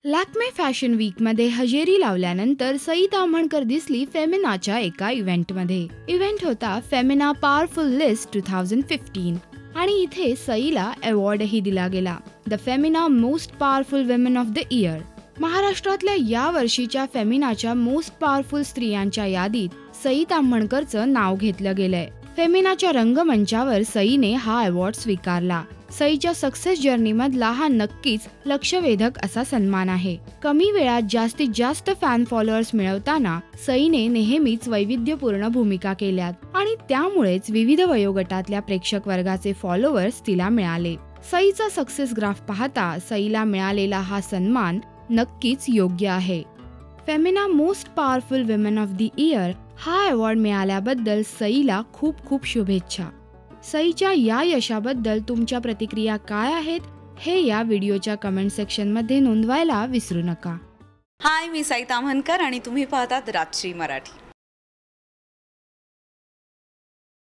Lakme fashion वीकमध्ये हजेरी लावल्यानंतर सई ताम्हणकर दिसली फेमिनाच्या एका इव्हेंटमध्ये. इव्हेंट होता फेमिना पॉवरफुल लिस्ट 2015 आणि इथे सईला अवॉर्डही दिला गेला, the Femina most powerful woman of the year. महाराष्ट्रातल्या या वर्षीच्या फेमिनाच्या मोस्ट पॉवरफुल स्त्रियांच्या यादीत सई ताम्हणकरचं नाव घेतलं गेलंय. फेमिनाच्या रंगमंचावर सईने हा अवॉर्ड स्वीकारला. सईच्या सक्सेस जर्नी मधला हा नक्कीच लक्षवेधक असा सन्मान आहे. कमी वेळात जास्तीत जास्त फॅन फॉलोअर्स मिळवताना सईने नेहमीच वैविध्यपूर्ण भूमिका केल्यात आणि त्यामुळेच विविध वयोगटातल्या प्रेक्षक वर्गाचे फॉलोअर्स तिला मिळाले. सईचा सक्सेस ग्राफ पाहता सईला मिळालेला हा सन्मान नक्कीच योग्य आहे. Femina most powerful woman of the year हा अवॉर्ड मिळाल्याबद्दल सईला खूप खूप शुभेच्छा. सईच्या या यशाबद्दल तुमच्या प्रतिक्रिया काय आहेत हे या व्हिडिओच्या कमेंट सेक्शनमध्ये नोंदवायला विसरू नका. हाय, मी सई ताम्हणकर आणि तुम्ही पाहतात राजश्री मराठी.